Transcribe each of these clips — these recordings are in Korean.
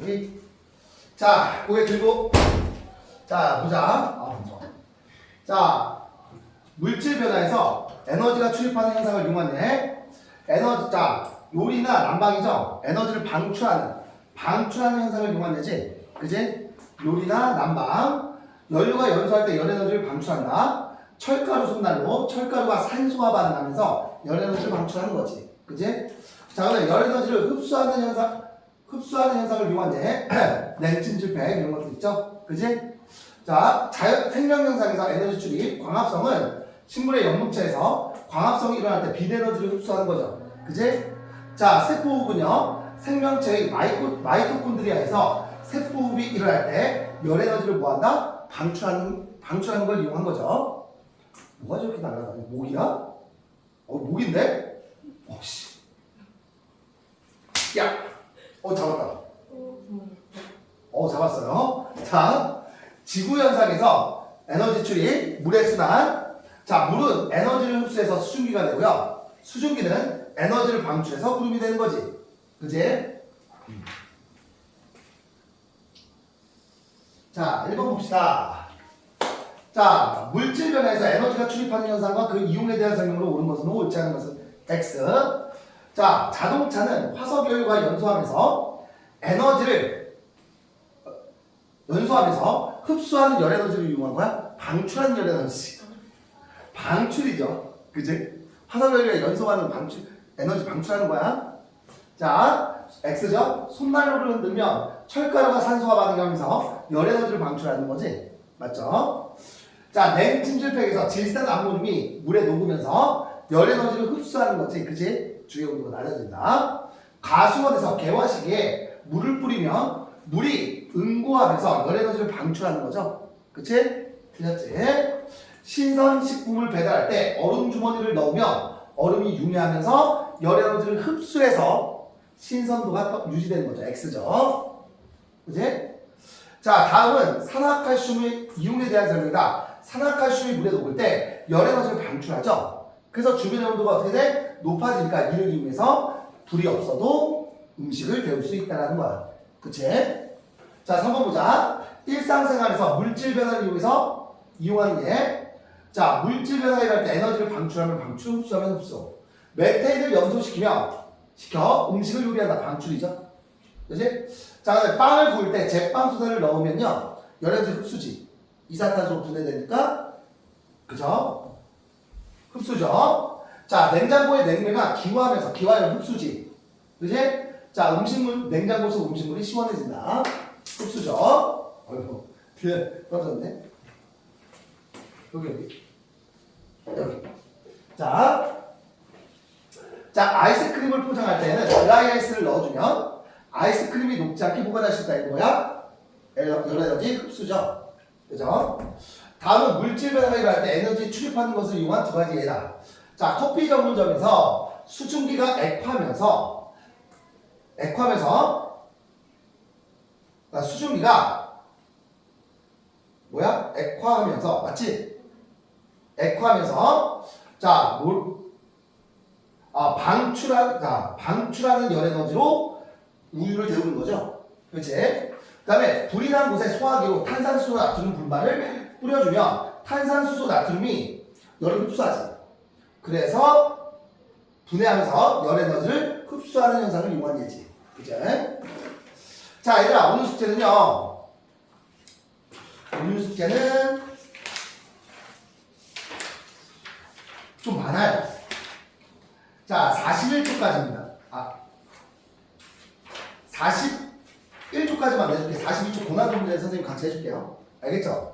준비. 자, 고개 들고. 자, 보자. 좋아. 자, 물질 변화에서 에너지가 출입하는 현상을 이용하네. 에너지, 자, 요리나 난방이죠. 에너지를 방출하는 현상을 이용한 예지. 그지? 요리나 난방. 연료가 연소할 때 열에너지를 방출한다. 철가루 손난로, 철가루가 산소와 반응하면서 열에너지를 방출하는 거지. 그지? 자, 그다음에 열에너지를 흡수하는 현상을 이용한 예. 냉찜질팩 이런 것도 있죠. 그지? 자, 생명 현상에서 에너지 출입, 광합성은 식물의 연목체에서 광합성이 일어날 때 비에너지를 흡수하는 거죠. 그지? 자, 세포호흡은요, 생명체의 마이토콘드리아에서 세포호흡이 일어날 때 열에너지를 뭐한다? 방출하는 걸 이용한 거죠. 뭐가 저렇게 날아다니? 모기야? 모기인데? 씨. 야! 잡았다. 잡았어요. 자, 지구현상에서 에너지 출입, 물의 순환. 자, 물은 에너지를 흡수해서 수증기가 되고요. 수증기는 에너지를 방출해서 구름이 되는 거지. 그지? 자, 1번 봅시다. 자, 물질 변화에서 에너지가 출입하는 현상과 그 이용에 대한 설명으로 옳은 것은 O, 옳지 않은 것은 X. 자, 자동차는 화석 연료가 연소하면서 흡수하는 열 에너지를 이용한 거야? 방출하는 열 에너지. 방출이죠. 그지? 화석 연료가 연소하는 에너지 방출하는 거야. 자, X죠? 손난로를 흔들면 철가루가 산소와 반응하면서 열 에너지를 방출하는 거지. 맞죠? 자, 냉찜질팩에서 질산 암모늄이 물에 녹으면서 열 에너지를 흡수하는 거지. 그지? 주요 온도가 낮아진다. 가수원에서 개화시기에 물을 뿌리면 물이 응고하면서 열 에너지를 방출하는 거죠. 그치? 틀렸지? 신선식품을 배달할 때 얼음 주머니를 넣으면 얼음이 융해하면서 열 에너지를 흡수해서 신선도가 유지되는 거죠. X죠. 그치? 자, 다음은 산화칼슘의 이용에 대한 설명이다. 산화칼슘이 물에 녹을 때 열 에너지를 방출하죠. 그래서 주변의 온도가 어떻게 돼? 높아지니까 이를 이용해서 불이 없어도 음식을 데울 수 있다는 거야. 그치? 자, 3번 보자. 일상생활에서 물질 변화를 이용해서 이용하는 게, 자, 물질 변화가 일어날 때 에너지를 방출하면 방출, 흡수하면 흡수. 메테인을 연소시켜 음식을 요리한다. 방출이죠. 그치? 자, 빵을 구울 때 제빵소다를 넣으면요, 열에너지 흡수지. 이산탄소로 분해되니까, 그죠? 흡수죠. 자, 냉장고의 냉매가 기화열 흡수지. 그지? 자, 냉장고에서 음식물이 시원해진다. 흡수죠. 어이구, 뒤에 떨어졌네. 여기. 자, 아이스크림을 포장할 때는 드라이 아이스를 넣어주면 아이스크림이 녹지 않게 보관할 수 있다. 이거야? 에너지 흡수죠. 그죠? 다음은 물질 변화가 일어날 때 에너지 출입하는 것을 이용한 두 가지 예다. 자, 커피 전문점에서 수증기가 수증기가 액화하면서, 맞지? 액화하면서, 자, 방출하는 열 에너지로 우유를 데우는 거죠. 그치? 그 다음에 불이 난 곳에 소화기로 탄산수소 나트륨 분말을 뿌려주면 탄산수소 나트륨이 열을 흡수하지. 그래서 분해하면서 열 에너지를 흡수하는 현상을 이용한 예지. 그치? 자, 얘들아, 오늘 숙제는 좀 많아요. 자, 41초까지입니다. 41초까지만 내줄게. 42초 고난도 문제 선생님 같이 해줄게요. 알겠죠?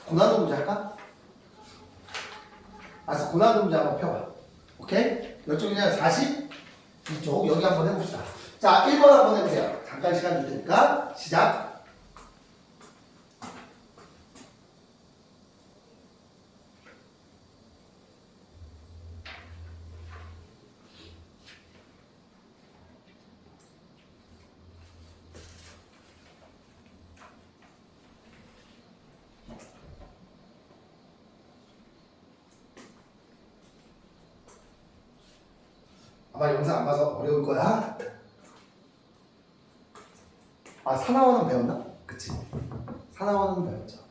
고난도 문제 할까? 알았어, 고난도 문제 한번 펴봐. 오케이? 몇 쪽이냐? 42쪽. 여기 한번 해봅시다. 자, 1번 한번 해보세요. 잠깐 시간 줄 테니까. 시작. 아마 영상 안 봐서 어려울 거야. 아, 산화원은 배웠나? 그치. 산화원은 배웠죠.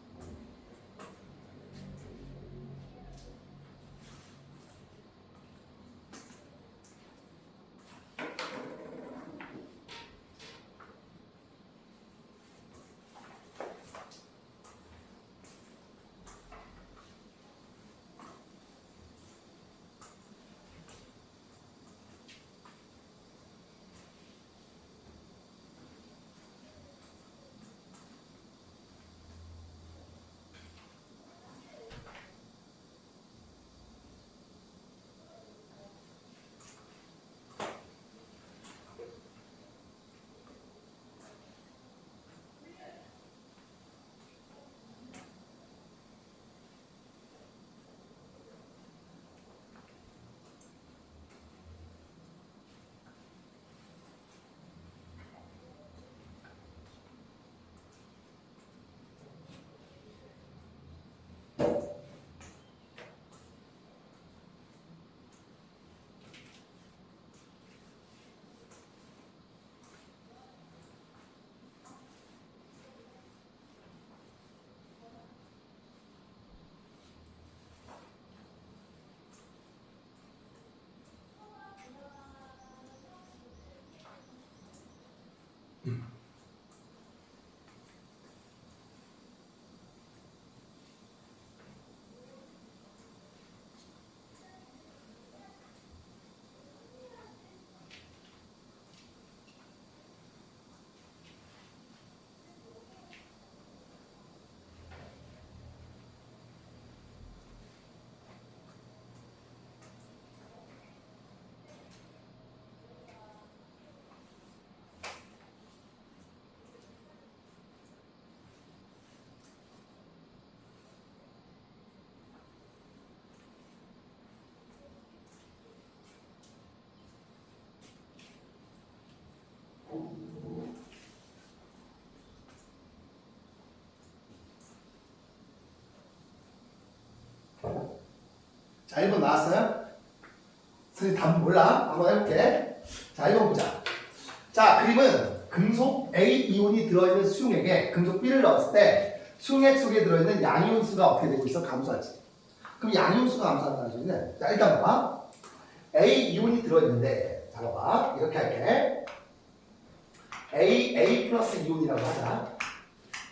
자, 1번 나왔어요? 선생님 답 몰라? 한번 해볼게. 자, 1번 보자. 자, 그림은 금속 A 이온이 들어있는 수용액에 금속 B를 넣었을 때 수용액 속에 들어있는 양이온수가 어떻게 되고 있어? 감소하지. 그럼 양이온수가 감소한다는 소리는, 자, 일단 봐봐. A 이온이 들어있는데, 자, 봐봐. 이렇게 할게. A 플러스 이온이라고 하자.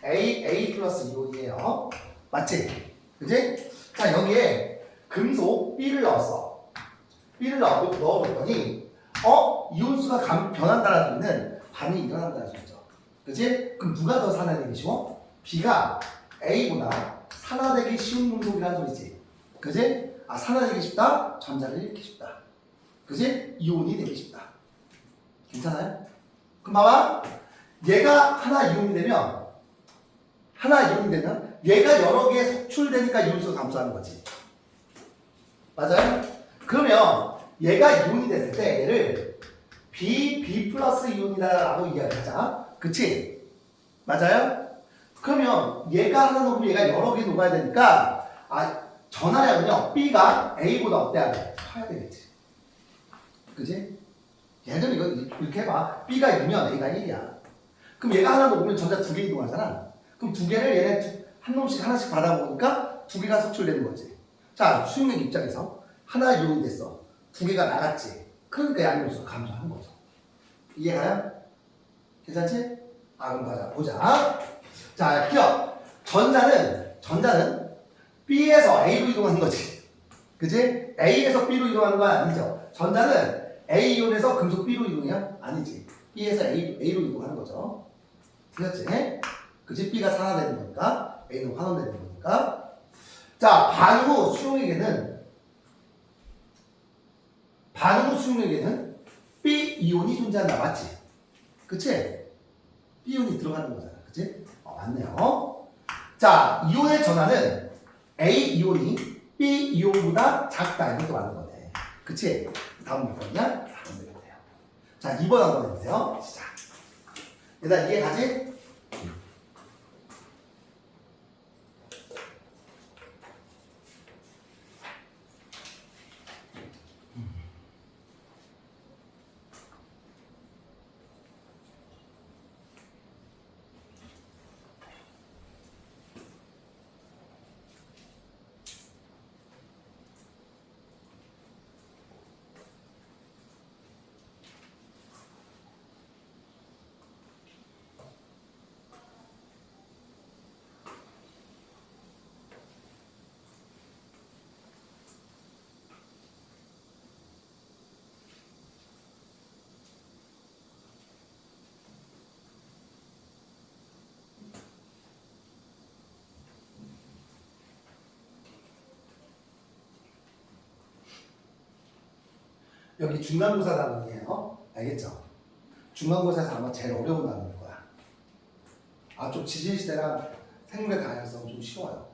A 플러스 이온이에요. 맞지? 그지? 자, 여기에 금속 B를 넣었어. B를 넣어줬더니 이온수가 변한다는 소리는 반응이 일어난다는 소리죠. 그치? 그럼 누가 더 산화되기 쉬워? B가 A보다 산화되기 쉬운 금속이라는 소리지. 그치? 아, 산화되기 쉽다? 전자를 잃기 쉽다. 그치? 이온이 되기 쉽다. 괜찮아요? 그럼 봐봐. 얘가 하나 이온이 되면 얘가 여러 개 속출되니까 이온수가 감소하는 거지. 맞아요? 그러면 얘가 이온이 됐을 때 얘를 B 플러스 이온이다라고 이야기하자. 그치? 맞아요? 그러면 얘가 하나 녹으면 얘가 여러 개 녹아야 되니까 전하량은요 B가 A보다 어때야 돼? 커야 되겠지. 그치? 예전에 이거 이렇게 해봐. B가 2면 A가 1이야. 그럼 얘가 하나 녹으면 전자 2개 이동하잖아. 그럼 2개를 얘네 한 놈씩 하나씩 받아먹으니까 2개가 속출되는 거지. 자, 수용액 입장에서 하나 이온이 됐어. 2개가 나갔지. 그러니까 양이온수가 감소하는 거죠. 이해가요? 괜찮지? 그럼 가자. 보자. 자, 기억. 전자는 B에서 A로 이동하는 거지. 그치? A에서 B로 이동하는 건 아니죠. 전자는 A이온에서 금속 B로 이동이야? 아니지. B에서 A로 이동하는 거죠. 틀렸지? 그치? B가 산화되는 거니까 A는 환원되는 거니까. 자, 반응후 수용액에는 B 이온이 존재한다. 맞지? 그치? B 이온이 들어가는 거잖아. 그치? 맞네요. 자, 이온의 전하는 A 이온이 B 이온보다 작다. 이것도 맞는 거네. 그치? 다음 몇 번이냐? 4번 되겠네요. 자, 2번 한번 해보세요. 시작. 일단 이해 가지? 여기 중간고사 단원이에요. 알겠죠? 중간고사에서 아마 제일 어려운 단원일 거야. 아, 좀 지질시대랑 생물의 다양성 좀 쉬워요.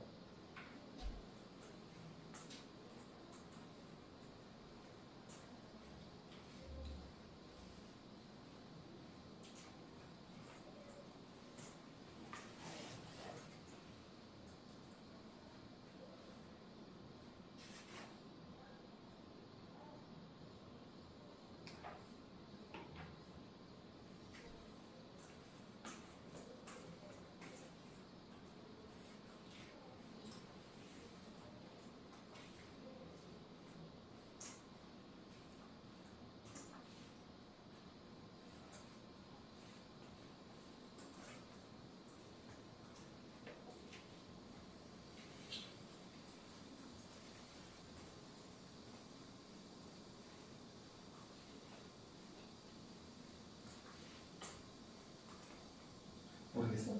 모르겠어?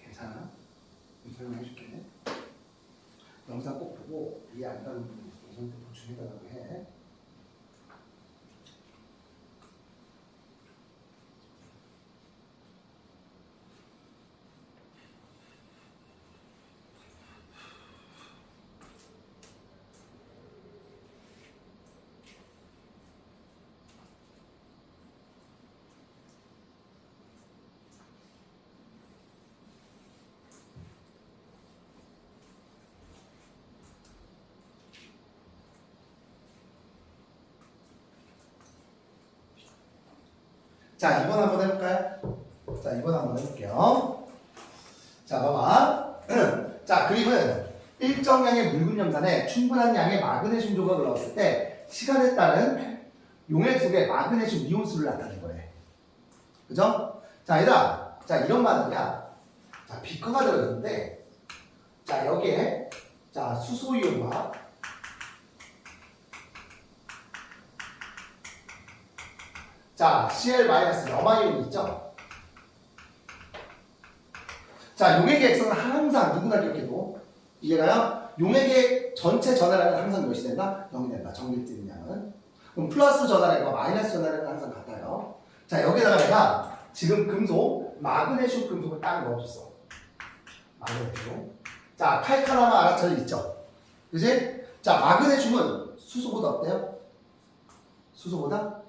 괜찮아? 설명해줄게. 영상 꼭 보고 이해 안 가는 부분 있으면 보충해달라고 해. 자, 2번 한번 해볼까요? 자, 2번 한번 해볼게요. 자, 봐봐. 자, 그림은 일정량의 묽은 염산에 충분한 양의 마그네슘 조각을 넣었을 때 시간에 따른 용액 속에 마그네슘 이온수를 나타낸 거래. 그죠? 자, 얘들아. 자, 이런 말이야. 자, 비커가 들어있는데, 자, 여기에, 자, 수소이온과, 자, Cl-염화이온이 있죠? 자, 용액의 액성은 항상 누구나 기억해도 이해가요? 용액의 전체 전하량은 항상 몇이 된다? 0이 된다. 정밀적인 양은. 그럼 플러스 전하량과 마이너스 전하량은 항상 같아요. 자, 여기다가 내가 지금 금속, 마그네슘 금속을 딱 넣어줬어. 마그네슘. 자, 칼칼하면 알아차려 있죠? 그지? 자, 마그네슘은 수소보다 어때요? 수소보다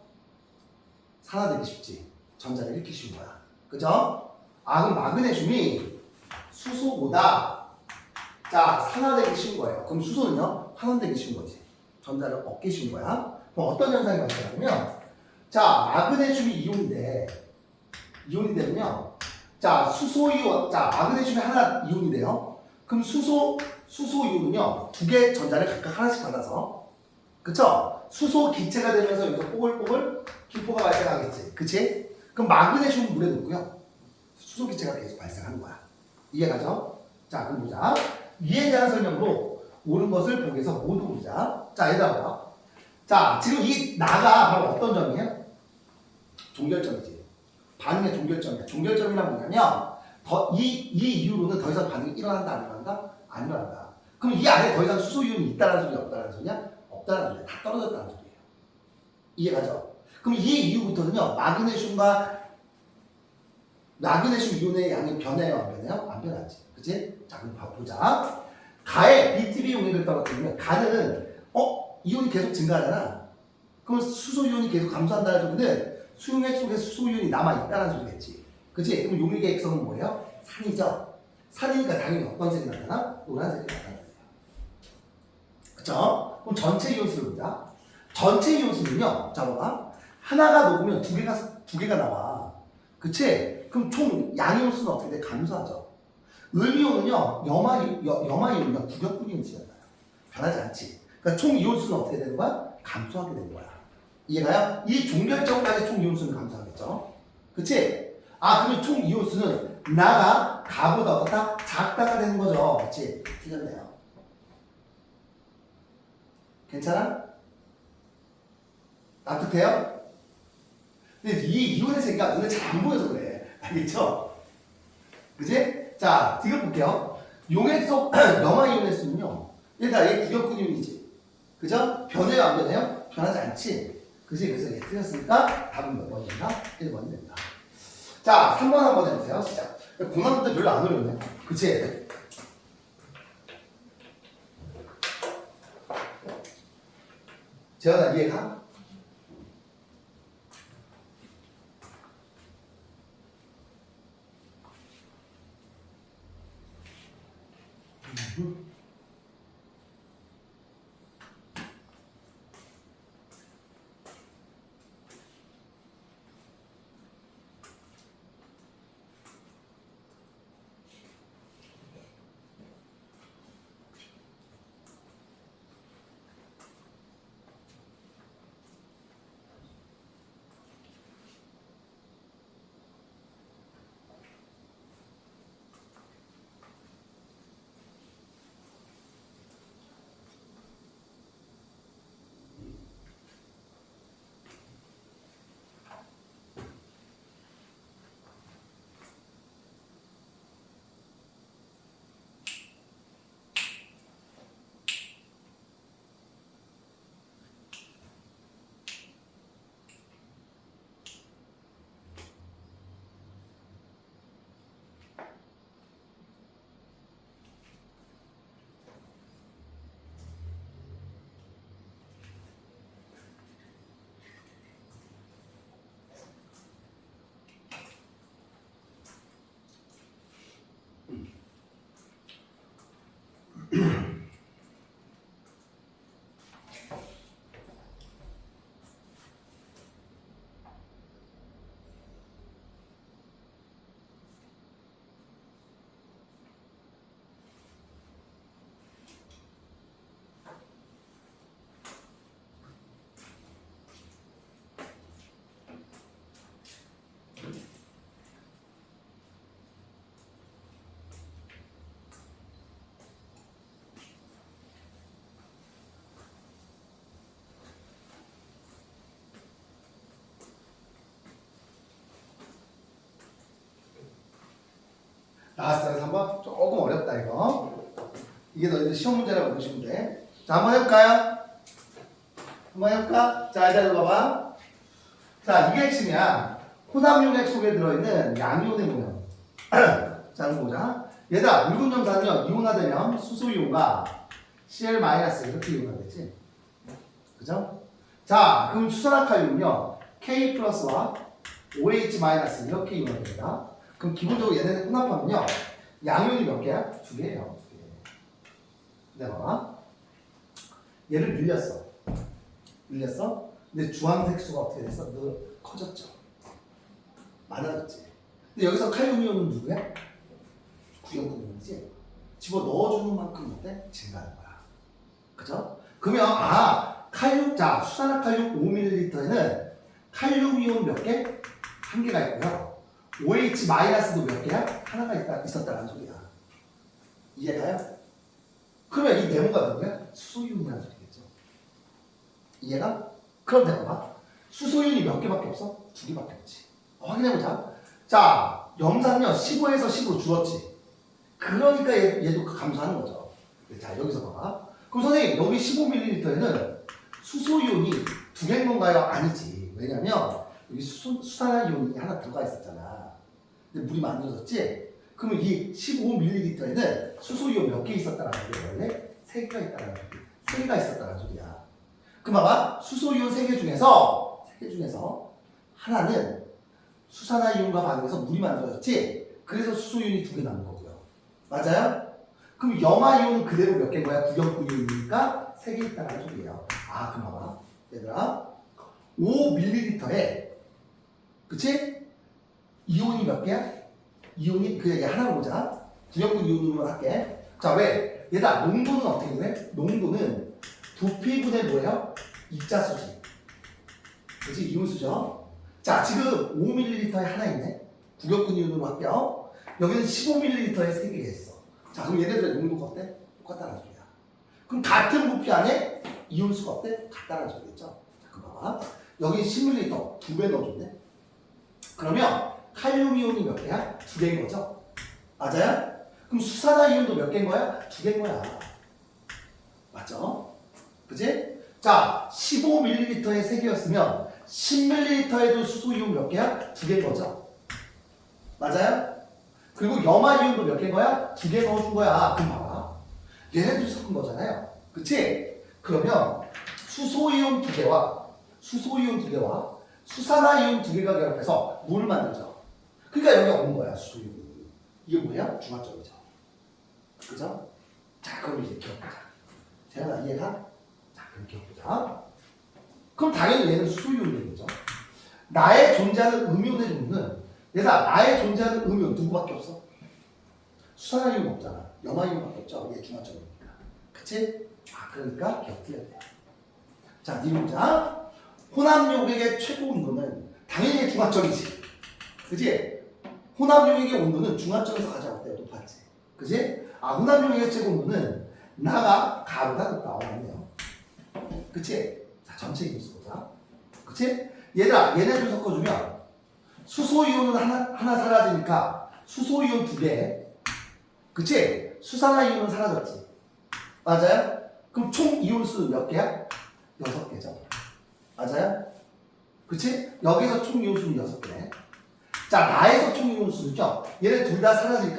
산화되기 쉽지. 전자를 잃기 쉬운 거야. 그죠? 아, 그럼 마그네슘이 수소보다 자, 산화되기 쉬운 거예요. 그럼 수소는요? 환원되기 쉬운 거지. 전자를 얻기 쉬운 거야. 그럼 어떤 현상이 발생하냐면 자, 마그네슘이 이온이 되면요. 자, 수소이온, 자, 마그네슘이 하나 이온이 돼요. 그럼 수소이온은요, 두 개 전자를 각각 하나씩 받아서, 그쵸? 수소 기체가 되면서 여기서 뽀글뽀글 기포가 발생하겠지. 그치? 그럼 마그네슘은 물에 녹고요. 수소 기체가 계속 발생하는 거야. 이해가죠? 자, 그럼 보자. 이에 대한 설명으로 옳은 것을 보기 위해서 모두 보자. 자, 얘들아 봐봐. 자, 지금 이 나가 바로 어떤 점이에요? 종결점이지. 반응의 종결점이야. 종결점이란 뭐냐면 이 이후로는 더 이상 반응이 일어난다 안 일어난다? 안 일어난다. 그럼 이 안에 더 이상 수소이온이 있다는 소리야 없다는 소리냐? 없다는 소리야. 다 떨어졌다는 소리예요. 이해가죠? 그럼 이 이후부터는요. 마그네슘 이온의 양이 변해요 안 변해요? 안 변하지. 그치? 자, 그럼 보자. 가에 BTB 용액을 떨어뜨리면 가는 이온이 계속 증가하잖아. 그럼 수소이온이 계속 감소한다는 소리는 수용액 속에 수소이온이 남아있다는 소리겠지. 그치? 그럼 용액의 액성은 뭐예요? 산이죠? 산이니까 당연히 어떤 색이 나타나? 노란색이 나타나요. 그쵸? 그럼 전체 이온수를 보자. 전체 이온수는요, 자, 봐봐. 하나가 녹으면 두 개가 나와. 그치? 그럼 총 양이온수는 어떻게 돼? 감소하죠. 음이온은요, 염화이온은요, 구격분이 움직여요. 변하지 않지. 그러니까 총 이온수는 어떻게 되는 거야? 감소하게 되는 거야. 이해가요? 이 종결점까지 총 이온수는 감소하겠죠. 그치? 아, 그러면 총 이온수는 나가 가보다 어떻다? 작다가 되는 거죠. 그치? 틀렸네요. 괜찮아? 납득해요? 근데 이 이온의 세계가 눈에 잘 안 보여서 그래. 알겠죠? 그치? 자, 지금 볼게요. 용액 속 염화이온의 수는요. 얘가 얘 구격근이온이지. 그죠? 변해요, 안 변해요? 변하지 않지. 그지? 그래서 이게 틀렸으니까 답은 몇 번입니다? 1번이 됩니다. 자, 3번 한번 해보세요. 시작. 고난도 별로 안 어렵네. 그치? 재현아, 이해가? 나왔어요, 3번? 조금 어렵다, 이거. 이게 너희들 시험 문제라고 보시면 돼. 자, 한번 해볼까요? 한번 해볼까? 자, 일단 이거 봐봐. 자, 이게 핵심이야. 혼합용액 속에 들어있는 양이온의 모형. 자, 이거 보자. 얘들아, 묽은 염산은요, 이온화되면 수소이온과 Cl- 이렇게 이온화되지. 그죠? 자, 그럼 수산화칼륨은요, K 플러스와 OH 마이너스 이렇게 이온화됩니다. 그럼 기본적으로 얘네들 혼합하면요, 양이온이 몇 개야? 2개예요. 2개. 내가 봐봐. 얘를 늘렸어. 늘렸어? 근데 주황색 수가 어떻게 됐어? 너 커졌죠. 많아졌지. 근데 여기서 칼륨 이온은 누구야? 구형분이지. 집어 넣어주는 만큼 어때? 증가하는 거야. 그죠? 그러면 칼륨, 자, 수산화칼륨 5ml에는 칼륨 이온 몇 개? 1개가 있고요. OH 마이너스도 몇 개야? 하나가 있었다는 소리야. 이해가요? 그러면 이 네모가 누구야? 수소이온이라는 소리겠죠. 이해가? 그럼 내가 봐. 수소이온이 몇 개밖에 없어? 2개밖에 없지. 확인해보자. 자, 염산요 15에서 10으로 줄었지. 그러니까 얘도 감소하는 거죠. 자, 여기서 봐봐. 그럼 선생님, 여기 15ml에는 수소이온이 2개인 건가요? 아니지. 왜냐면 여기 수산화이온이 하나 들어가 있었잖아. 근데 물이 만들어졌지? 그러면 이 15ml에는 수소이온 몇 개 있었다는 소리야? 원래 3개가 있다는 소리야. 3개가 있었다는 소리야. 그럼 봐봐. 수소이온 3개 중에서 하나는 수산화이온과 반응해서 물이 만들어졌지? 그래서 수소이온이 2개 남은 거고요. 맞아요? 그럼 염화이온은 그대로 몇 개인 거야? 구경구이온이니까 3개 있다는 소리예요. 그럼 봐봐. 얘들아. 5ml에 그치? 이온이 몇 개야? 이온이 그냥 얘 하나로 보자. 구형분 이온으로만 할게. 자, 왜? 얘다 농도는 어떻게 돼? 농도는 부피분의 뭐예요? 입자수지. 그치? 이온수죠. 자, 지금 5ml에 하나 있네. 구형분 이온으로 할게요. 여기는 15ml에 3개가 있어. 자, 그럼 얘네들의 농도가 어때? 똑같다는 소리야. 그럼 같은 부피 안에 이온수가 어때? 같다는 소리겠죠? 자, 그럼 봐봐. 여기 10ml 2배 넣어줬네. 그러면 칼륨 이온이 몇 개야? 2개인 거죠? 맞아요? 그럼 수산화 이온도 몇 개인 거야? 2개인 거야. 맞죠? 그지? 자, 15ml의 세 개였으면 10ml에도 수소이온 몇 개야? 두 개인 거죠. 맞아요? 그리고 염화이온도 몇 개인 거야? 두 개 넣어준 거야. 그럼 봐봐. 얘네들이 섞은 거잖아요. 그치? 그러면 수소이온 두 개와 수산화이온 두 개가 결합해서 물을 만들죠. 그러니까 여기 없는 거야, 수소이온이. 이게 뭐야? 중화점이죠. 그죠? 자, 그럼 이제 기억보자. 재현아, 이해가? 자, 그럼 기억보자. 그럼 당연히 얘는 수소이온이 되겠죠. 나의 존재하는 음이온의 종류는 얘가 나의 존재하는 음이온 누구밖에 없어? 수산화이온 없잖아. 염화이온밖에 없죠. 얘 중화점이니까. 그치? 아, 그러니까 기억 틀렸네. 자, 네 문장. 혼합용액의 최고 온도는 당연히 중화점이지. 그치? 혼합용액의 온도는 중화점에서 가장 어때요? 높았지. 그치? 아, 혼합용액의 최고 온도는 나가 가보다 높다. 맞네요. 그치? 자, 전체 이동 보자. 그치? 얘들아, 얘네들 섞어주면 수소이온은 하나 사라지니까 수소이온 두 개. 그치? 수산화이온은 사라졌지. 맞아요? 그럼 총 이온수 몇 개야? 6개죠. 맞아요? 그치? 여기서 총 이온수는 6개. 자, 나에서 총 이온수는요. 얘네 둘 다 사라질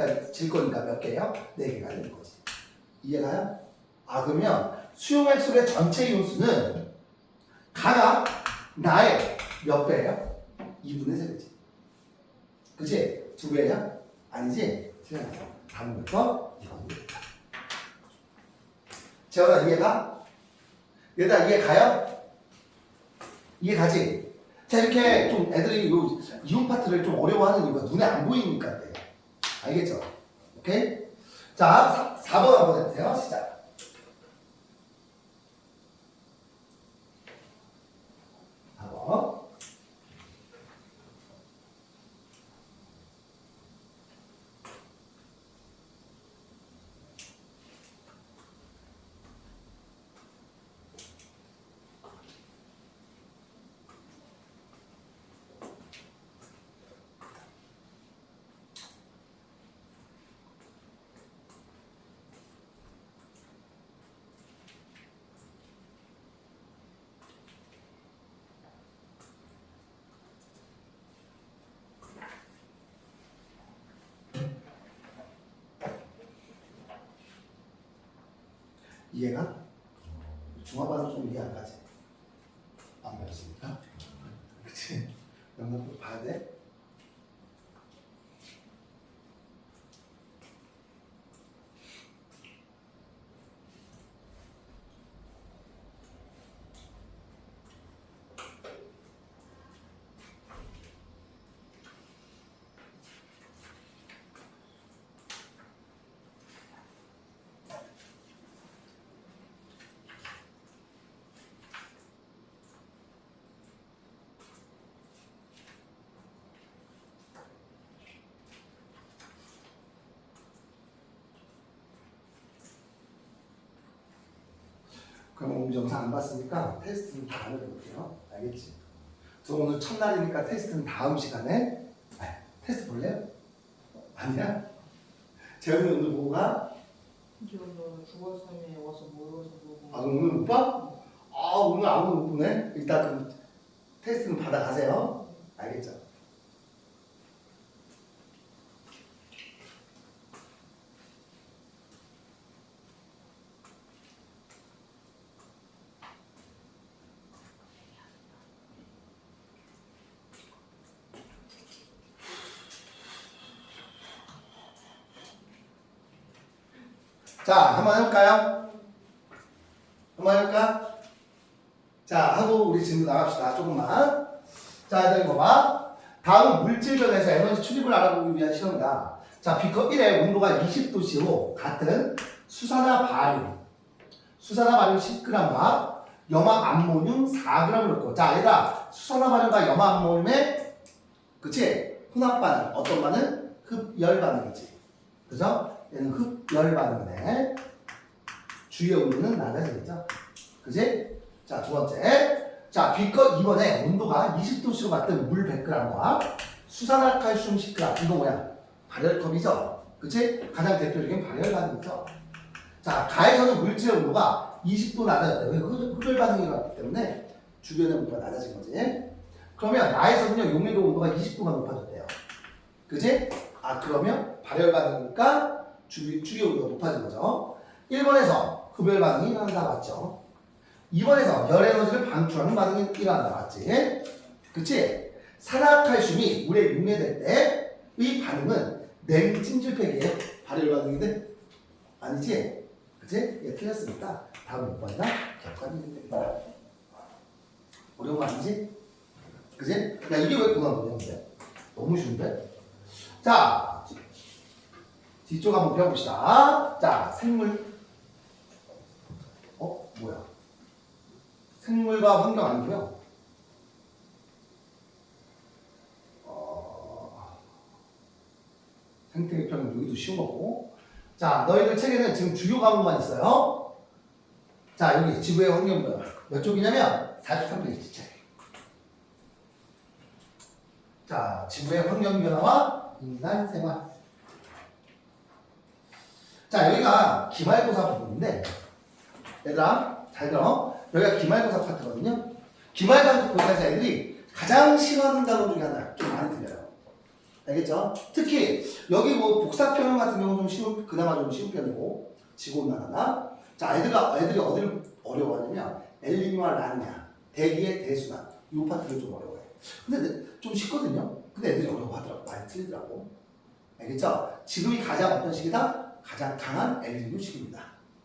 거니까 몇 개예요? 4개가 되는 거지. 이해가요? 아, 그러면 수용액술의 전체 이온수는 각각 나의 몇 배예요? 2분의 3배지. 그치? 2배냐? 아니지? 틀렸어. 답은 몇 번? 2번입니다. 재현아, 이해가? 얘들아, 이해가요? 이해가지? 자, 이렇게 좀 애들이 이온 파트를 좀 어려워하는 이유가 눈에 안 보이니까 돼. 알겠죠? 오케이? 자, 4번 한번 해보세요. 시작. 이해가? 중화반은 좀 이해 안 가지? 안 배웠습니까? 그치? 영상도 봐야 돼? 그럼 오늘 영상 안 봤으니까 테스트는 다음에 볼게요. 알겠지? 저 오늘 첫날이니까 테스트는 다음 시간에. 테스트 볼래요? 아니야? 재현이 오늘 보고 가? 오늘 국어쌤이 와서 모여서 보고. 아, 오늘 못 봐? 아, 오늘 아무도 못 보네? 일단 그 테스트는 받아가세요. 알겠죠? 자, 한번 해볼까요? 한번 해볼까? 자, 하고 우리 진도 나갑시다. 조금만. 자, 여기 봐봐. 다음 물질변에서 에너지 출입을 알아보기 위한 시험이다. 자, 비커 1의 온도가 20도씨로 같은 수산화 바륨 10g과 염화 암모늄 4g을 넣고. 자, 얘들아, 수산화 바륨과 염화 암모늄의 그치? 혼합 반응. 어떤 반응? 흡열 반응이지. 그죠? 얘는 흡열 반응이네. 주의 온도는 낮아지겠죠? 그지? 자, 두 번째. 자, 비커 2번에 온도가 20도씨로 같은 물 100g과 수산화칼슘 10g. 이거 뭐야? 발열컵이죠? 그치? 가장 대표적인 발열 반응이죠? 자, 가에서는 물질의 온도가 20도 낮아졌대. 왜? 흡열 반응이 왔기 때문에 주변의 온도가 낮아진 거지. 그러면 나에서는요, 용매도 온도가 20도가 높아졌대요. 그지? 그러면 발열 반응이니까 주위 온도가 높아진 거죠. 1번에서 흡열 반응이 일어난다, 맞죠? 2번에서 열 에너지를 방출하는 반응이 일어난다, 맞지? 그치? 산화칼슘이 물에 용매될 때의 반응은 냉찜질팩이에요. 발열 반응인데? 아니지? 그치? 예, 틀렸으니까 다음 6번이나 객관이 됩니다. 어려운 거 아니지? 그치? 야, 이게 왜 고난도인데? 너무 쉬운데? 자, 뒤쪽 한번 배워봅시다. 자, 생물. 뭐야? 생물과 환경 아니고요. 생태계 평형 여기도 쉬운 거고. 자, 너희들 책에는 지금 주요 과목만 있어요. 자, 여기 지구의 환경 변화. 몇 쪽이냐면 43페이지 책. 자, 지구의 환경 변화와 인간 생활. 자, 여기가 기말고사 부분인데, 얘들아, 잘 들어. 여기가 기말고사 파트거든요. 기말고사에서 애들이 가장 싫어하는 단어 중에 하나, 좀 많이 들려요. 알겠죠? 특히 여기 뭐 복사평형 같은 경우는 그나마 좀 쉬운 편이고, 지구온난화나. 자, 애들이 어디를 어려워하냐면 엘니뇨와 라니냐, 대기의 대순환, 이 파트를 좀 어려워해. 근데 좀 쉽거든요. 근데 애들이 어려워하더라고. 많이 틀리더라고. 알겠죠? 지금이 가장 어떤 시기다? 가장 강한 엘니뇨 시기입니다.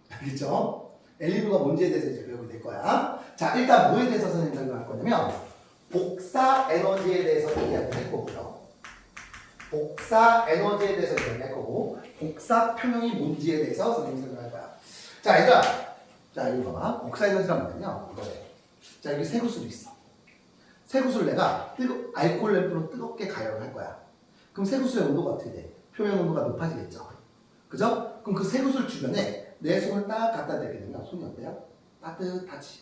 알겠죠? 엘니뇨가 뭔지에 대해서 이제 배우게 될 거야. 자, 일단 뭐에 대해서 선생님 설명할 거냐면 복사 에너지에 대해서 이야기를 할 거고요. 복사 에너지에 대해서 이야기할 거고, 복사 평형이 뭔지에 대해서 선생님이 설명할 거야. 자, 얘들아, 자, 이거 봐봐. 복사 에너지란 뭐냐면 이거래. 자, 여기 쇠구슬이 있어. 쇠구슬 내가 알코올 램프로 뜨겁게 가열을 할 거야. 그럼 쇠구슬의 온도가 어떻게 돼? 표면 온도가 높아지겠죠. 그죠? 그럼 그 쇠구슬 주변에 내 손을 딱 갖다 대게 되면 손이 어때요? 따뜻하지.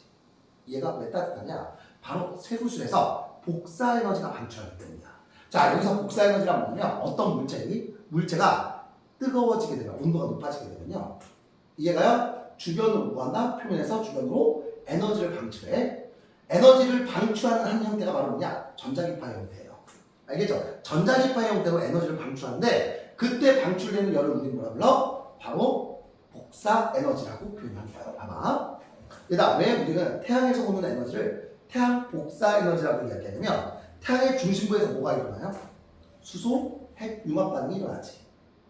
얘가 왜 따뜻하냐? 바로 쇠구슬에서 복사 에너지가 방출하기 때문이야. 자, 여기서 복사 에너지가 뭐냐면 어떤 물체가 뜨거워지게 되면, 온도가 높아지게 되면요, 얘가요 주변으로 뭐한다? 표면에서 주변으로 에너지를 방출해. 에너지를 방출하는 한 형태가 바로 뭐냐? 전자기파 형태예요. 알겠죠? 전자기파 형태로 에너지를 방출하는데, 그때 방출되는 열을 우리 뭐라 불러? 바로 복사 에너지라고 표현하는 거예요. 봐봐. 얘들아, 왜 우리는 태양에서 오는 에너지를 태양 복사 에너지라고 이야기하냐면, 태양의 중심부에서 뭐가 일어나요? 수소, 핵, 융합 반응이 일어나지.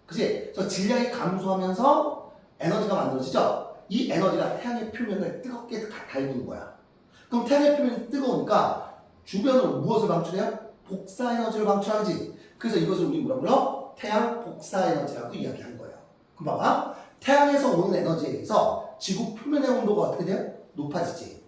그치? 그래서 질량이 감소하면서 에너지가 만들어지죠? 이 에너지가 태양의 표면을 뜨겁게 달구는 거야. 그럼 태양의 표면이 뜨거우니까 주변으로 무엇을 방출해요? 복사 에너지를 방출하지. 그래서 이것을 우리 뭐라 불러? 태양 복사 에너지라고 이야기하는 거예요. 그럼 봐봐. 태양에서 오는 에너지에 의해서 지구 표면의 온도가 어떻게 돼요? 높아지지.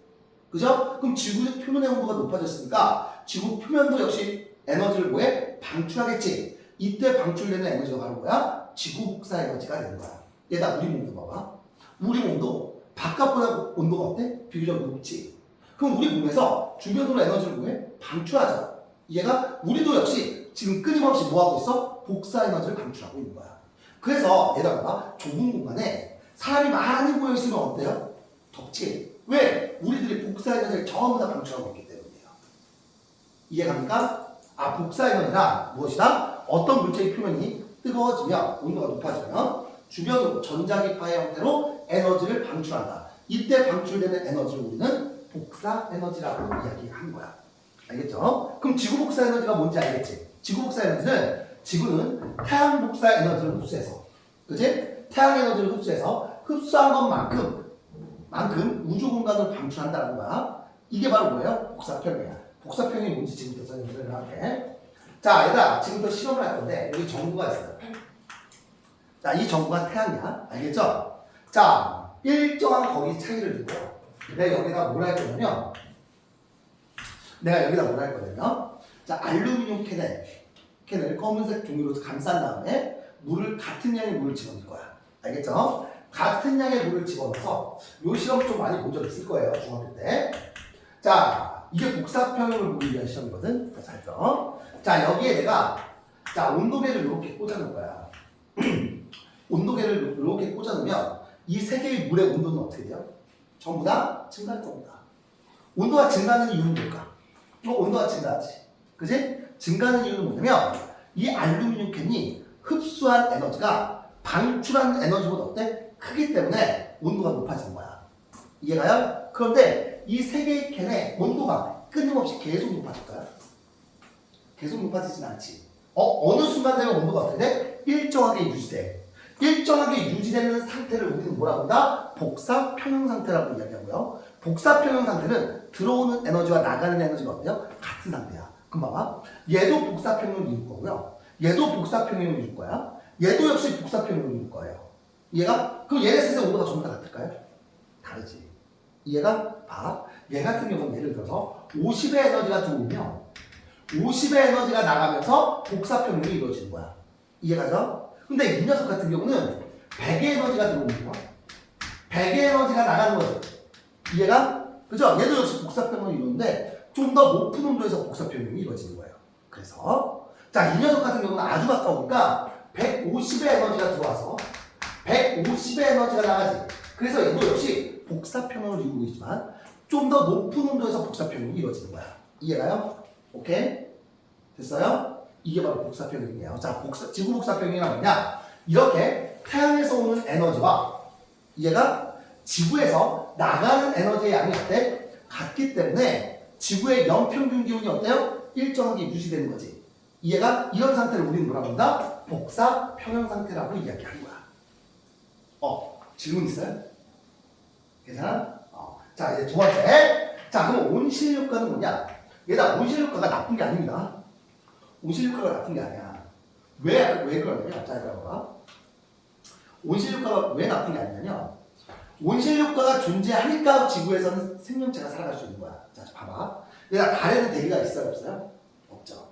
그죠? 그럼 지구 표면의 온도가 높아졌으니까 지구 표면도 역시 에너지를 뭐해? 방출하겠지. 이때 방출되는 에너지가 바로 뭐야? 지구 복사 에너지가 되는 거야. 얘다 우리 몸도 봐봐. 우리 몸도 바깥보다 온도가 어때? 비교적 높지. 그럼 우리 몸에서 주변으로 에너지를 뭐해? 방출하죠. 얘가 우리도 역시 지금 끊임없이 뭐하고 있어? 복사 에너지를 방출하고 있는 거야. 그래서 얘들아 봐봐. 좁은 공간에 사람이 많이 모여있으면 어때요? 덥지. 왜? 우리들이 복사 에너지를 전부 다 방출하고 있기 때문이에요. 이해갑니까? 복사 에너지란 무엇이다? 어떤 물체의 표면이 뜨거워지면, 온도가 높아지면 주변으로 전자기파의 형태로 에너지를 방출한다. 이때 방출되는 에너지를 우리는 복사 에너지라고 이야기하는 거야. 알겠죠? 그럼 지구 복사 에너지가 뭔지 알겠지? 지구 복사 에너지는, 지구는 태양 복사 에너지를 흡수해서, 그치? 태양 에너지를 흡수해서 흡수한 것만큼 우주 공간을 방출한다는 거야. 이게 바로 뭐예요? 복사평형이야. 복사평형이 뭔지 지금부터 설명을 할게. 자, 얘들아, 지금부터 실험을 할 건데 여기 전구가 있어요. 자, 이 전구가 태양이야. 알겠죠? 자, 일정한 거리 차이를 두고 내가 여기다 뭘 할 거냐면, 자, 알루미늄 캔을 검은색 종이로 감싼 다음에 같은 양의 물을 집어넣을 거야. 알겠죠? 같은 양의 물을 집어넣어서, 요 실험 좀 많이 본 적 있을 거예요, 중학교 때. 자, 이게 복사평형을 보기 위한 시험이거든. 잘 들어. 자, 여기에 내가, 자, 온도계를 이렇게 꽂아놓을 거야. 온도계를 이렇게 꽂아놓으면 이 세 개의 물의 온도는 어떻게 돼요? 전부 다 증가할 겁니다. 온도가 증가하는 이유는 뭘까? 온도가 증가하지. 그지? 증가하는 이유는 뭐냐면 이 알루미늄 캔이 흡수한 에너지가 방출한 에너지보다 어때? 크기 때문에 온도가 높아지는 거야. 이해가요? 그런데 이 세 개의 캔의 온도가 끊임없이 계속 높아질까요? 계속 높아지진 않지. 어느 순간 되면 온도가 어떻게 돼? 일정하게 유지돼. 일정하게 유지되는 상태를 우리는 뭐라고 한다? 복사 평형 상태라고 이야기하고요. 복사 평형 상태는 들어오는 에너지와 나가는 에너지가 어때요? 같은 상태야. 그럼 봐봐. 얘도 복사 평형을 이룰 거고요. 얘도 복사 평형을 이룰 거야. 얘도 역시 복사 평형을 이룰 거예요. 이해가? 그럼 얘네 셋의 온도가 전부 다 같을까요? 다르지. 이해가? 봐. 얘 같은 경우는 예를 들어서 50의 에너지가 들어오면 50의 에너지가 나가면서 복사 평형이 이루어지는 거야. 이해가죠? 근데 이 녀석 같은 경우는 100의 에너지가 들어오면요. 100의 에너지가 나가는 거죠. 이해가? 그죠? 얘도 역시 복사 평형이 이루는데 좀 더 높은 온도에서 복사 평형이 이루어지는 거예요. 그래서 자, 이 녀석 같은 경우는 아주 가까우니까 150의 에너지가 들어와서 150의 에너지가 나가지. 그래서 얘도 역시 복사 평형을 이루고 있지만 좀 더 높은 온도에서 복사 평형이 이루어지는 거야. 이해가요? 오케이? 됐어요? 이게 바로 복사 평형이에요. 자, 지구 복사 평형이란 뭐냐? 이렇게 태양에서 오는 에너지와 얘가 지구에서 나가는 에너지의 양이 어때? 같기 때문에 지구의 연평균 기온이 어때요? 일정하게 유지되는 거지. 이해가? 이런 상태를 우리는 뭐라고 한다? 복사 평형 상태라고 이야기하는 거야. 질문 있어요? 괜찮아? 자, 이제 두 번째. 자, 그럼 온실 효과는 뭐냐? 얘가 온실 효과가 나쁜 게 아닙니다. 온실 효과가 나쁜 게 아니야. 왜 그러냐면, 자, 이거 봐봐. 온실 효과가 왜 나쁜 게 아니냐면, 온실 효과가 존재하니까 지구에서는 생명체가 살아갈 수 있는 거야. 자, 봐봐. 얘가 달에는 대기가 있어요, 없어요? 없죠.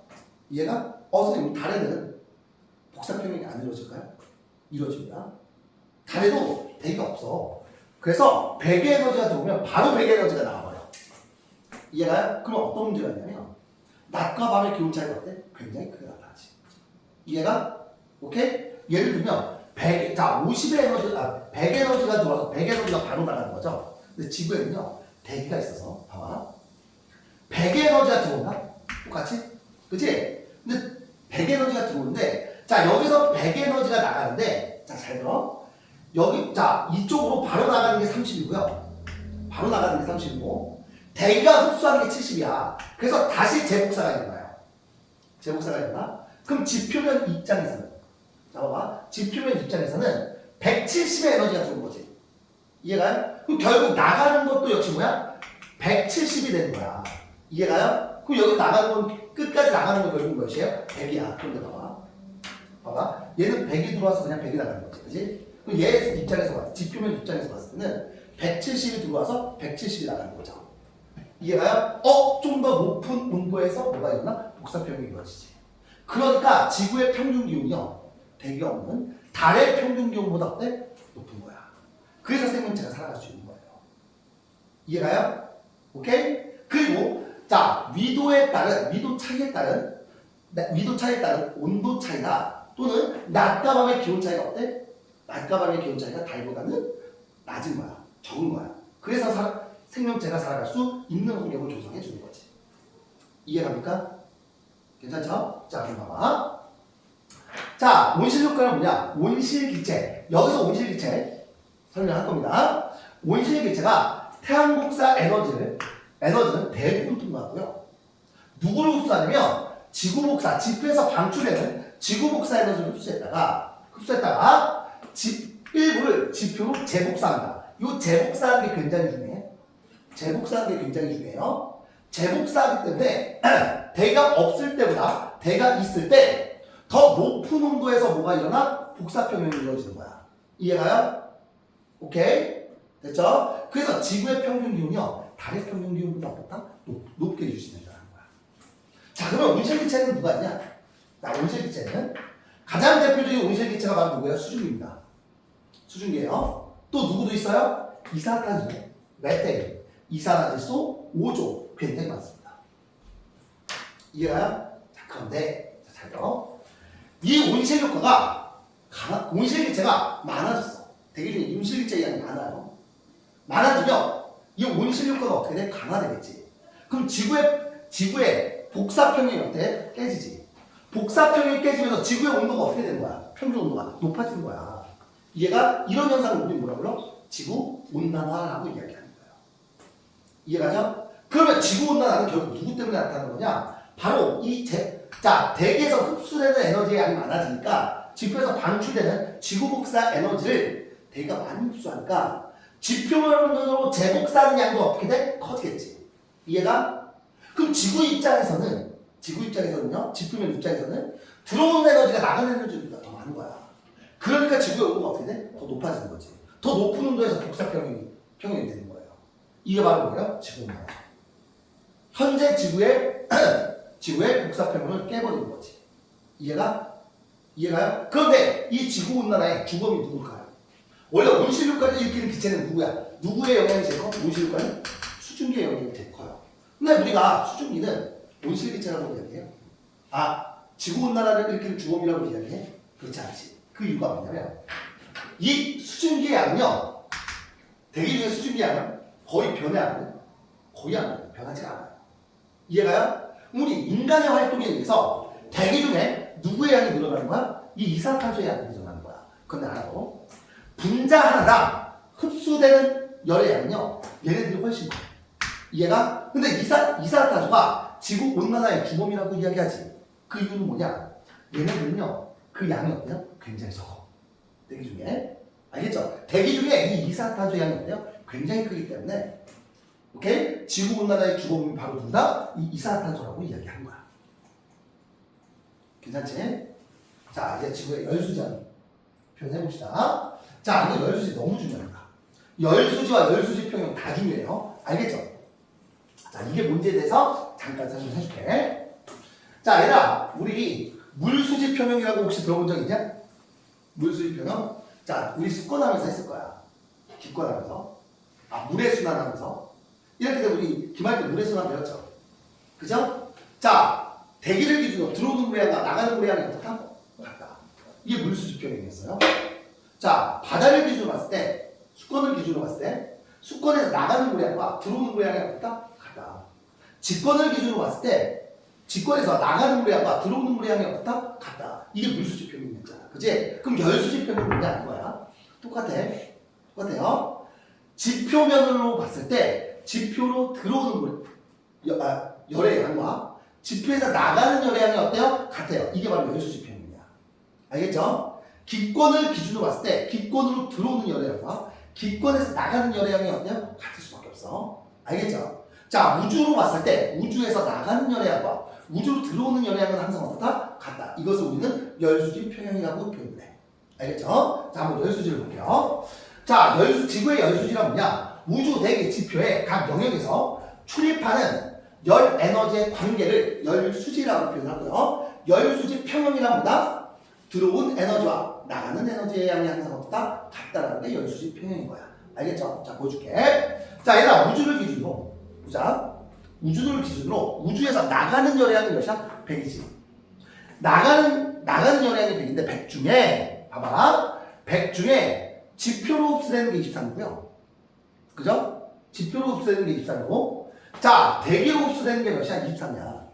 이해가? 선생님, 달에는 복사평형이 안 이루어질까요? 이루어집니다. 달에도 대기가 없어. 그래서 100의 에너지가 들어오면 바로 100의 에너지가 나와버려. 이해가요? 그럼 어떤 문제가 있냐면 낮과 밤의 기온 차이가 어때? 굉장히 크게 나타나지. 이해가? 오케이? 예를 들면 50의 에너지가 100 에너지가 들어와서 100 에너지가 바로 나가는 거죠. 근데 지구에는요 대기가 있어서 봐봐. 100의 에너지가 들어온다? 똑같이? 그치? 근데 100 에너지가 들어오는데 자 여기서 100 에너지가 나가는데 자 잘 들어. 여기 자 이쪽으로 바로 나가는 게 30이고요. 바로 나가는 게 30이고 대기가 흡수하는 게 70이야. 그래서 다시 재복사가 일어나요. 재복사가 일어나. 그럼 지표면 입장에서는 자 봐봐. 지표면 입장에서는 170의 에너지가 들어온 거지. 이해가요? 그럼 결국 나가는 것도 역시 뭐야? 170이 되는 거야. 이해가요? 그럼 여기 나가는 건 끝까지 나가는 건 결국 몇이에요? 100이야. 그런데 봐봐. 얘는 100이 들어와서 그냥 100이 나가는 거지. 그치? 그럼 얘 입장에서 봤을 때, 지표면 입장에서 봤을 때는 170이 들어와서 170이 나가는 거죠. 이해가요? 좀 더 높은 온도에서 뭐가 일어나? 복사평형이 이루어지지. 그러니까 지구의 평균 기온이요. 대기가 없는 달의 평균 기온보다 어때? 높은 거야. 그래서 생명체가 살아갈 수 있는 거예요. 이해가요? 오케이? 그리고 자 위도 차이에 따른 온도 차이나 또는 낮과 밤의 기온 차이가 어때? 낮과 밤의 기온 차이가 달보다는 낮은 거야. 적은 거야. 그래서 생명체가 살아갈 수 있는 환경을 조성해 주는 거지. 이해갑니까? 괜찮죠? 자, 그럼 봐봐. 자, 온실 효과는 뭐냐? 온실기체. 여기서 온실기체 설명할 겁니다. 온실기체가 태양 복사 에너지는 대부분 통과하고요. 누구를 흡수하냐면 지구 복사, 지표에서 방출되는 지구 복사 에너지를 흡수했다가 일부를 지표로 재복사한다. 이 재복사하는 게 굉장히 중요해. 재복사하는 게 굉장히 중요해요. 재복사하기 때문에 대가 없을 때보다 대가 있을 때 더 높은 온도에서 뭐가 일어나? 복사평형이 이루어지는 거야. 이해가요? 오케이? 됐죠? 그래서 지구의 평균 기온이요. 달의 평균 기온보다 어떻다? 높게 유지된다는 거야. 자, 그러면 온실기체는 누가 있냐? 온실기체는 가장 대표적인 온실기체가 바로 누구예요? 수증기입니다. 수증기예요. 또 누구도 있어요? 이산화탄소, 메테인, 이산화질소, 오존 굉장히 많습니다. 이해가요? 자, 그런데 잘 들어. 이 온실기체가 많아졌어. 대기 중에 온실기체 양이 많아요. 많아지면 이 온실 효과가 어떻게 돼? 강화되겠지. 그럼 지구의 복사평형이 어때? 깨지지. 복사평형이 깨지면서 지구의 온도가 어떻게 되는 거야? 평균 온도가 높아지는 거야. 얘가 이런 현상을 우리 뭐라 불러? 지구 온난화라고 이야기하는 거예요. 이해가죠? 그러면 지구 온난화는 결국 누구 때문에 나타나는 거냐? 바로 대기에서 흡수되는 에너지의 양이 많아지니까 지표에서 방출되는 지구 복사 에너지를 대기가 많이 흡수하니까 지표면으로 재복사하는 양도 어떻게 돼? 커지겠지. 이해가? 그럼 지구 입장에서는요, 지표면 입장에서는 들어오는 에너지가 나가는 에너지가 더 많은 거야. 그러니까 지구의 온도가 어떻게 돼? 더 높아지는 거지. 더 높은 온도에서 복사평형이 되는 거예요. 이게 바로 뭐예요? 지구온난화. 현재 지구의 복사평형을 깨버리는 거지. 이해가요? 그런데 이 지구온난화의 주범이 누굴까요? 원래 온실효과를 일으키는 기체는 누구야? 누구의 영향이 제일 커? 온실효과는 수증기의 영향이 제일 커요. 근데 우리가 수증기는 온실기체라고 이야기해요. 지구온난화를 일으키는 주범이라고 이야기해? 그렇지 않지. 그 이유가 뭐냐면 이 수증기의 양은요, 대기 중에 수증기의 양은 거의 변해 안 해요. 거의 안 해요. 변하지 않아요. 이해가요? 우리 인간의 활동에 의해서 대기 중에 누구의 양이 늘어나는 거야? 이 이산화탄소의 양이 늘어나는 거야. 그런데 알아도 분자 하나당 흡수되는 열의 양은요, 얘네들이 훨씬 커요. 이해가? 근데 이산화탄소가 지구 온난화의 주범이라고 이야기하지. 그 이유는 뭐냐? 얘네들은요, 그 양이 어때요? 굉장히 적어. 대기 중에. 알겠죠? 대기 중에 이 이산화탄소 양이 어때요? 굉장히 크기 때문에, 오케이? 지구 온난화의 주범이 바로 누구다? 이 이산화탄소라고 이야기하는 거야. 괜찮지? 자, 이제 지구의 열수전 표현해봅시다. 자, 이거 열수지 너무 중요합니다. 열수지와 열수지 평형 다 중요해요. 알겠죠? 자, 이게 문제에 대해서 잠깐 설명해줄게. 자, 얘들아, 우리 물수지 평형이라고 혹시 들어본 적 있냐? 물수지 평형? 자, 우리 습관하면서 했을 거야. 기권하면서. 물의 순환하면서. 이렇게 되면 우리 기말 때 물의 순환 배웠죠? 그죠? 자, 대기를 기준으로 들어오는 물의 양과 나가는 물의 양이 어떻다? 같다. 이게 물수지 평형이었어요. 자, 바다를 기준으로 봤을 때, 수권을 기준으로 봤을 때, 수권에서 나가는 물의 양과 들어오는 물의 양이 어떻다? 같다. 직권을 기준으로 봤을 때, 직권에서 나가는 물의 양과 들어오는 물의 양이 어떻다? 같다. 이게 물수지 평형이었잖아. 그치? 그럼 열수지 평형은 뭐냐? 이거야. 똑같아요. 지표면으로 봤을 때, 지표로 들어오는 열의 양과 지표에서 나가는 열의 양이 어때요? 같아요. 이게 바로 열수지 평형이야. 알겠죠? 기권을 기준으로 봤을 때, 기권으로 들어오는 열의 양과 기권에서 나가는 열의 양이 어때요? 같을 수밖에 없어. 알겠죠? 자, 우주로 봤을 때, 우주에서 나가는 열의 양과 우주로 들어오는 열의 양은 항상 어떻다? 같다. 이것을 우리는 열수지 평형이라고 표현해. 알겠죠? 자, 한번 열수지를 볼게요. 자, 지구의 열수지란 뭐냐? 우주 대기 지표의 각 영역에서 출입하는 열 에너지의 관계를 열수지라고 표현하고요. 열수지 평형이란 뭐다? 들어온 에너지와 나가는 에너지의 양이 항상 어떻다? 같다라는 게 열수지 평형인 거야. 알겠죠? 자, 보여줄게. 자, 얘들아, 우주를 기준으로 우주에서 나가는 열의 양이 몇이야? 100이지. 나가는 열의 양이 100인데 100 중에 봐봐. 100 중에 지표로 흡수되는 게 23이고요. 그죠? 지표로 흡수되는 게 23이고, 자, 대기로 흡수되는 게 몇이야? 23이야.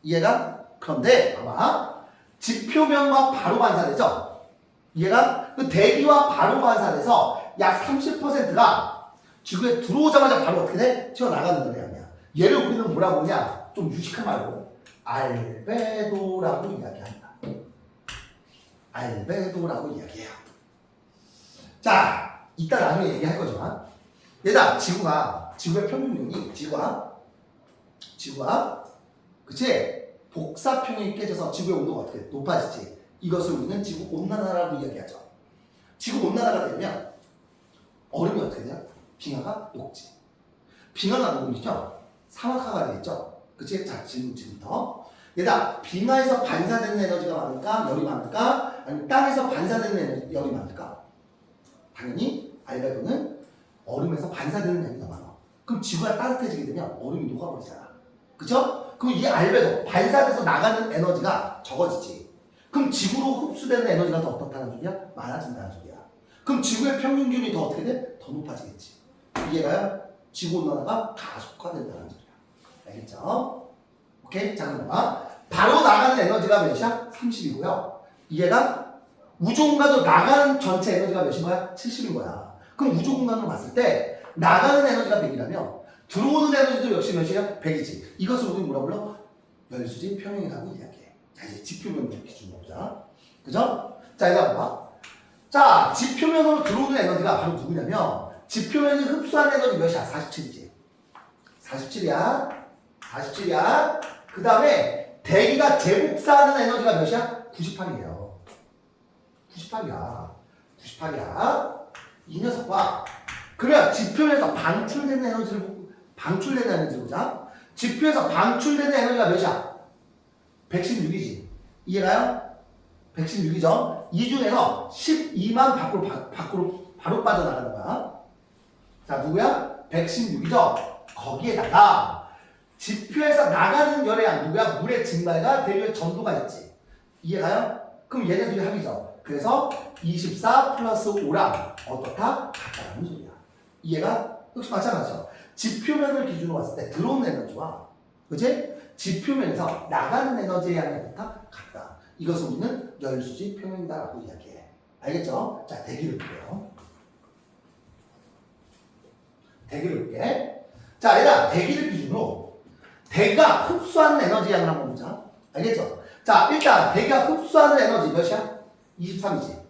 이해가? 그런데 봐봐. 지표면과 바로 반사되죠? 이해가? 그 대기와 바로 반사돼서 약 30%가 지구에 들어오자마자 바로 어떻게 돼? 튀어나가는 열의 양이야. 얘를 우리는 뭐라고 하냐? 좀 유식한 말로 알베도라고 이야기한다. 알베도라고 이야기해요. 자, 이따 나중에 얘기할 거지만, 얘들아, 지구의 평균용이 지구가 그치? 복사평형이 깨져서 지구의 온도가 어떻게 높아지지? 이것을 우리는 지구 온난화라고 이야기하죠. 지구 온난화가 되면 얼음이 어떻게 돼요? 빙하가 녹지. 빙하가 녹으면요, 사막화가 되겠죠. 그치? 자, 지금부터. 얘들아, 빙하에서 반사되는 에너지가 많을까? 열이 많을까? 아니면 땅에서 반사되는 열이 많을까? 당연히 알베도는 얼음에서 반사되는 양이 더 많아. 그럼 지구가 따뜻해지게 되면 얼음이 녹아버리잖아. 그쵸? 그럼 이 알베도 반사돼서 나가는 에너지가 적어지지. 그럼 지구로 흡수되는 에너지가 더 어떻다는 소리야? 많아진다는 소리야. 그럼 지구의 평균 기온이 더 어떻게 돼? 더 높아지겠지. 이해가요? 지구온난화가 가속화된다는 소리야. 알겠죠? 오케이? 자, 그럼 봐. 바로 나가는 에너지가 몇이야? 30이고요. 얘가 우주 공간으로 나가는 전체 에너지가 몇인 거야? 70인 거야. 그럼 우주 공간으로 봤을 때 나가는 에너지가 100이라면 들어오는 에너지도 역시 몇이야? 100이지. 이것을 우리 뭐라 불러? 열수지 평형이라고 이야기해. 자, 이제 지표면 기준으로 보자. 그죠? 자, 이거 봐. 자, 지표면으로 들어오는 에너지가 바로 누구냐면 지표면이 흡수한 에너지 몇이야? 47이지. 47이야. 47이야. 그 다음에 대기가 재복사하는 에너지가 몇이야? 98이에요. 98이야. 98이야. 이 녀석 봐. 그러면 지표면에서 방출되는 에너지를 보자. 지표에서 방출되는 에너지가 몇이야? 116이지. 이해가요? 116이죠. 이 중에서 12만 밖으로 바로 빠져나가는 거야. 자, 누구야? 116이죠. 거기에다가 지표에서 나가는 열의 누구야? 물의 증발과 대류의 전도가 있지. 이해가요? 그럼 얘네들이 합이죠. 그래서 24 플러스 5랑 어떻다? 같다는 소리야. 이해가? 역시 마찬가지죠. 지표면을 기준으로 봤을 때 들어오는 에너지와 그치? 지표면에서 나가는 에너지의 양이 어떻다? 같다. 이것을 우리는 열수지 평형이다라고 이야기해. 알겠죠? 자, 대기를 볼게요. 대기를 볼게. 자, 얘들아, 대기를 기준으로 대기가 흡수하는 에너지 양을 한번 보자. 알겠죠? 자, 일단 대기가 흡수하는 에너지 몇이야? 23이지.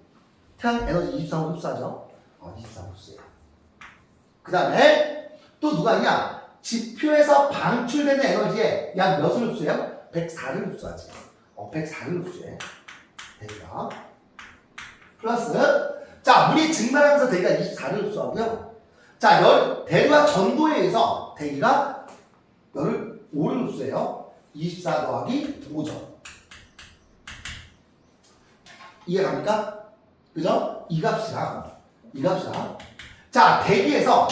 태양 에너지 23을 흡수하죠? 23 흡수해요. 그 다음에 또 누가 있냐? 지표에서 방출되는 에너지에 약 몇을 흡수해요? 104를 흡수하지. 104를 흡수해. 대기가. 플러스, 자, 물이 증발하면서 대기가 24를 흡수하고요. 자, 대기와 전도에 의해서 대기가 열을 5를 흡수해요. 24 더하기 5죠. 이해갑니까? 그죠? 이 값이랑 이 값이랑. 자, 대기에서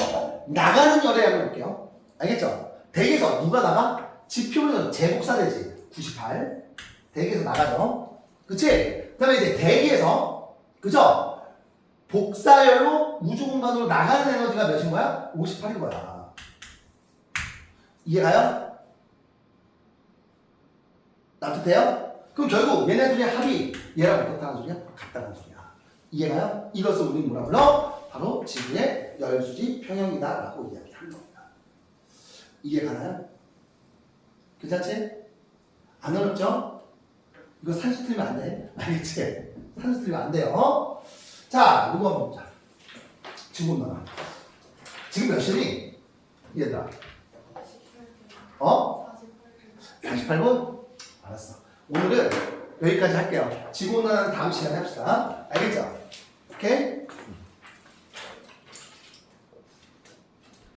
나가는 열의 양을 볼게요. 알겠죠? 대기에서 누가 나가? 지표면 재복사되지. 98. 대기에서 나가죠. 그치? 그 다음에 이제 대기에서, 그죠? 복사열로 우주 공간으로 나가는 에너지가 몇인 거야? 58인 거야. 이해가요? 납득돼요? 그럼 결국 얘네들의 합이 얘랑 어떻다는 소리야? 같다는 소리야. 이해가요? 이것을 우리 뭐라 불러? 바로 지구의 열수지 평형이다 라고 이야기하는 겁니다. 이해가나요? 괜찮지? 안 어렵죠? 이거 산수 틀리면 안 돼. 알겠지? 산수 틀리면 안 돼요. 자, 이거 한번 보자. 지구온난화. 지금 몇 시니? 얘들아. 48분? 알았어. 오늘은 여기까지 할게요. 지구온난화는 다음 시간에 합시다. 알겠죠? 오케이?